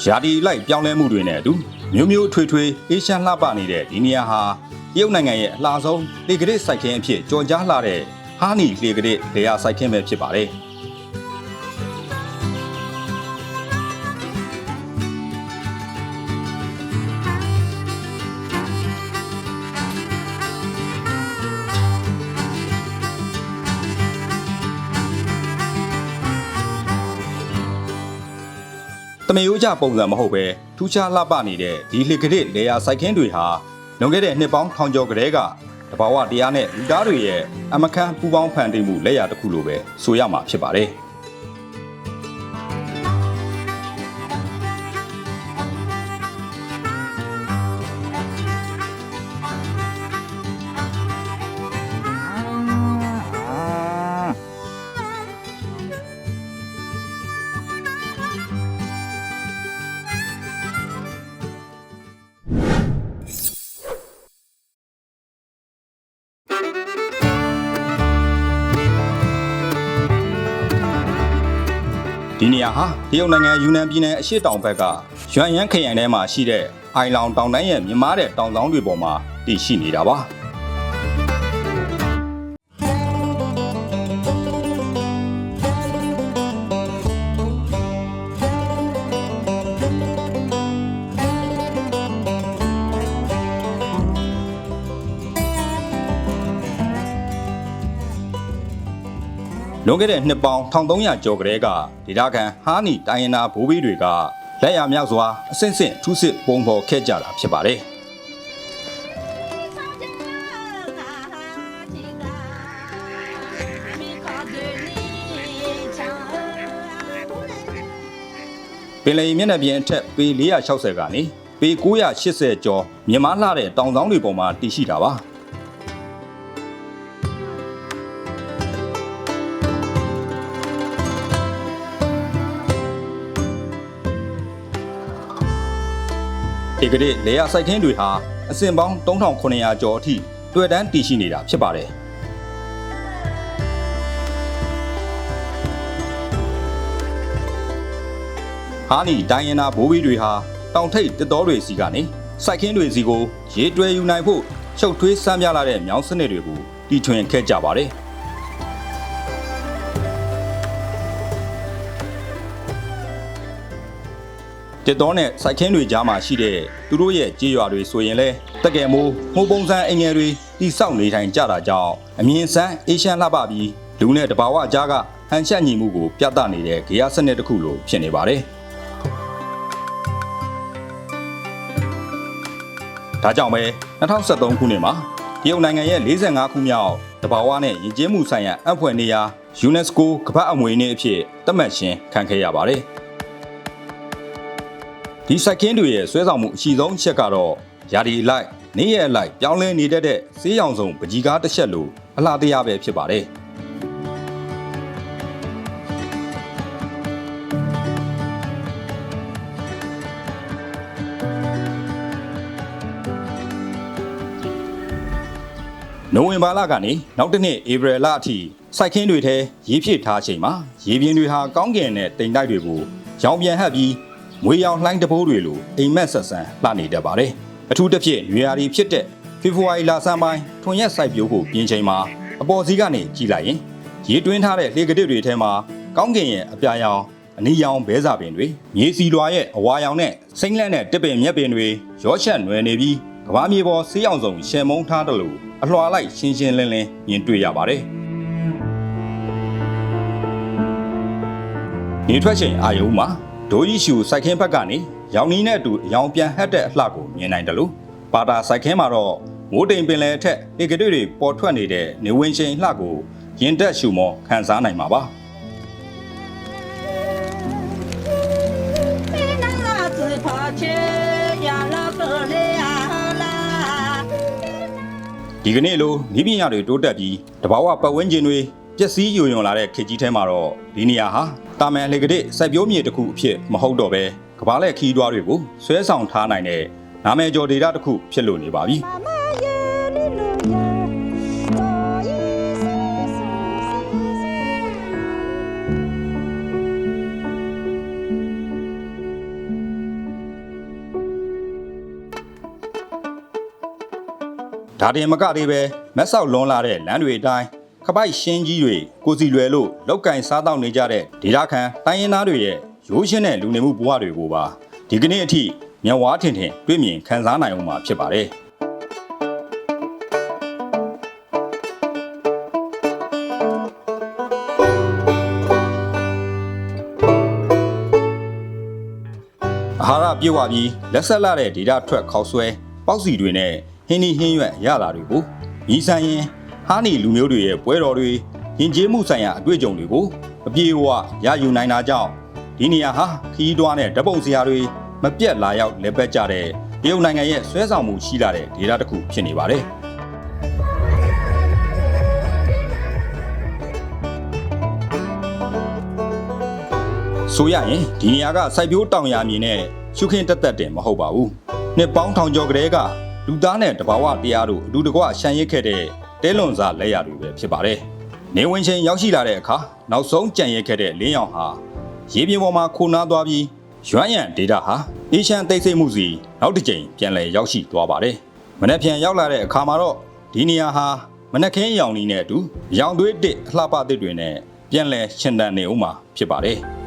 ရာဒီလိုက်ပြောင်းလဲမှုတွေနဲ့အတူမျိုးမျိုးထွေထွေအေးရှမ်းလှပနေတဲ့ဒီနေရာဟာတရုတ်နိုင်ငံရဲ့အလှဆုံးလေကရစ်စိုက်ခင်းအဖြစ်ကြော်ကြားလှတဲ့ဟာနီလေကရစ်လေယာစိုက်ခင်းပဲဖြစ်ပါတယ်တမေရိုးကြပုံစံမဟုတ်ပဲထူးခြားလှပနေတဲ့ဒီလေကရစ်လေယာစိုက်ခင်းတွေဟာလွန်ခဲ့တဲ့နှစ်ပေါင်းထောင်ကျော်ကတည်းကတဘာဝတရားနဲ့လူသားတွေရဲ့အမခန်းပူပေါင်းဖန်တီးမှုလက်ရာတစ်ခုလိုပဲဆိုရမှာဖြစ်ပါတယ်ဒီနေရာဟာတရုတ်နိုင်ငံယူနန်ပြည်နယ်အရှေ့တောင်ဘက်ကရွမ်ယန်းခရိုင်ထဲမှာရှိတဲ့အိုင်လောင်တောင်တန်းရဲ့မြင့်မားတဲ့တောင်ဆောင်တွေပေါ်မှာတည်ရှိနေတာပါလွန်ခဲ့တဲ့နှစ်ပေါင်း1300ကျော်ကတည်းကဒေသခံဟာနီတိုင်းရင်းသားဘိုးဘေးတွေကလက်ရမြောက်စွာအဆင့်ဆင့်ထူးစစ်ပုံဖော်ခဲ့ကြတာဖြစ်ပါတယ်ပင်လယ်မျက်နှာပြင်အထက်ပေ460ကနေပေ980ကျော်မြင့်မားလှတဲ့တောင်ဆောင်တွေပေါ်မှာတည်ရှိတာပါဒီကနေ့လေယာစိုက်ခင်းတွေဟာအစင်ပေါင်း3900ကျော်အထိတွေ့တန်းတည်ရှိနေတာဖြစ်ပါတယ်။ဟာနီတိုင်းရင်းသားဘိုးဘီတွေဟာတောင်ထိပ်တစ်တော်တွေစီကနေစိုက်ခင်းတွေစီကိုရေတွဲယူနိုင်ဖို့ချုပ်ထွေးစမ်းပြလာတဲ့မြောင်းစနစ်တွေကိုတီထွင်ခဲ့ကြပါတယ်။တစ်တော်နဲ့စိုက်ခင်းတွေကြားမှာရှိတဲ့သူတို့ရဲ့ကြေးရွာတွေဆိုရင်လဲတကယ်မိုးမှုပုံစံအင်ငယ်တွေတိဆောက်နေထိုင်ကြတာကြောင့်အမြင်ဆန်းအေးရှမ်းလှပပြီးလူနဲ့တဘာဝကြားကဟန်ချက်ညီမှုကိုပြသနေတဲ့ဂေယစနစ်တစ်ခုလိုဖြစ်နေပါတယ်။ဒါကြောင့်ပဲ2013ခုနှစ်မှာတရုတ်နိုင်ငံရဲ့45ခုမြောက်တဘာဝနဲ့ယဉ်ကျေးမှုဆိုင်ရာအဖွဲ့နေရာ UNESCO ကမ္ဘာ့အမွေအနှစ်အဖြစ်သတ်မှတ်ခြင်းခံခဲ့ရပါတယ်။ဒီစိုက်ခင်းတွေရဲ့ဆွဲဆောင်မှုအရှိဆုံးအချက်ကတော့ရာဒီလိုက်နေရအလိုက်ပြောင်းလဲနေတတ်တဲ့ဆေးရောင်စုံပကြီးကားတစ်ချက်လိုအလှတရားပဲဖြစ်ပါတယ်နိုဝင်ဘာလကနေနောက်တစ်နှစ်ဧပြီလအထိစိုက်ခင်းတွေထဲရေဖြည့်ထားချိန်မှာရေပြင်တွေဟာကောင်းကင်နဲ့တိမ်တိုက်တွေကိုရောင်ပြန်ဟပ်ပြီးမွေရောင်လှိုင်းတဘိုးတွေလိုအိမ်မက်ဆက်ဆန်းလှနေတတ်ပါတယ်။အထူးသဖြင့်နွေရာသီဖြစ်တဲ့ဖေဖော်ဝါရီလဆန်းပိုင်းထွန်ရက်စိုက်ပျိုးဖို့ပြင်ချိန်မှာအပေါ်စီးကနေကြည့်လိုက်ရင်ရေတွင်းထားတဲ့လေကတစ်တွေထဲမှာကောင်းကင်ရဲ့အပြာရောင်အနီရောင်ဘဲစာပင်တွေမြေစီလွာရဲ့အဝါရောင်နဲ့စိမ့်လက်နဲ့တစ်ပင်မြက်ပင်တွေရောချက်နွယ်နေပြီးကဘာမြေပေါ်ဆေးရောင်စုံရှယ်မုံထားတယ်လို့အလွှာလိုက်ရှင်းရှင်းလင်းလင်းမြင်တွေ့ရပါတယ်။နေထွက်ချိန်အာယုံမှာဒိုးကြီးရှူစိုက်ခင်းဘက်ကနေရောင်နီးနဲ့အတူအယောင်ပြန်ဟပ်တဲ့အလှကိုမြင်နိုင်တယ်လို့ပါတာစိုက်ခင်းမှာတော့မိုးတိမ်ပင်လယ်အထက်လေကတွေ့တွေပေါ်ထွက်နေတဲ့နေဝင်ချိန်လှကိုရင်တက်ရှူမောခန်းစားနိုင်မှာပါဒီကနေ့လိုဤပညာတွေတိုးတက်ပြီးတဘာဝပတ်ဝန်းကျင်တွေပျက်စီးယိုယွံလာတဲ့ခေတ်ကြီးထဲမှာတော့ဒီနေရာဟာတာမန်လေကတဲ့စိုက်ပျိုးမြေတစ်ခုအဖြစ်မဟုတ်တော့ပဲကဘာလက်ခီးတွားတွေကိုဆွဲဆောင်ထားနိုင်တဲ့နာမည်ကျော်ဒေတာတစ်ခုဖြစ်လို့နေပါပြီ ဒါတင်မကသေးပဲမက်ဆောက်လွန်လာတဲ့လမ်းတွေအတိုင်းခပိုက်ရှင်းကြီးတွေကိုစီလွယ်လို့လောက်ကင်စားတောက်နေကြတဲ့ဒေသခံတိုင်းရင်းသားတွေရဲ့ရိုးရှင်းတဲ့လူနေမှုဘဝတွေကိုပါဒီကနေ့အထိမျက်ဝါးထင်ထင်တွေ့မြင်ခံစားနိုင်အောင်မှာဖြစ်ပါတယ်အာဟာရပြည့်ဝပြီးလက်ဆက်လာတဲ့ဒေတာထွက်ခေါက်ဆွဲပေါက်စီတွေနဲ့ဟင်းနီဟင်းရွက်ရတာတွေကိုညီဆိုင်ရင်ဟာနီလူမျိုးတွေရဲ့ပွဲတော်တွေယဉ်ကျေးမှုဆိုင်ရာအတွေ့အကြုံတွေကိုအပြေအဝရယူနိုင်တာကြောင့်ဒီနေရာဟာခီးတွားနဲ့ဓပုံစရာတွေမပြတ်လာရောက်လက်ပတ်ကြတဲ့တရုတ်နိုင်ငံရဲ့ဆွဲဆောင်မှုရှိလာတဲ့ဒေတာတစ်ခုဖြစ်နေပါတယ်ဆိုရရင်ဒီနေရာကစိုက်ပျိုးတောင်ယာမြေနဲ့ရှုခင်းတက်တက်တင်မဟုတ်ပါဘူးနှစ်ပေါင်းထောင်ကျော်ကလေးကလူသားနဲ့တဘာဝတရားတို့အတူတကွရှမ်းရစ်ခဲ့တဲ့တဲလွန်စာလက်ရာတွေပဲဖြစ်ပါတယ်နေဝင်ချင်းရောက်ရှိလာတဲ့အခါနောက်ဆုံးကြံရစ်ခဲ့တဲ့လင်းရောင်ဟာရေပြင်ပေါ်မှာခိုနားသွားပြီးရွမ်းရံဒေတာဟာအေရှန်သိသိမှုစီနောက်တစ်ကြိမ်ပြန်လည်ရောက်ရှိသွားပါတယ်မနေ့ပြန်ရောက်လာတဲ့အခါမှာတော့ဒီနေရာဟာမနက်ခင်းရောင်နီနဲ့အတူရောင်သွေးတစ်အလှပတစ်တွေနဲ့ပြန်လည်ရှင်သန်နေဦးမှာဖြစ်ပါတယ်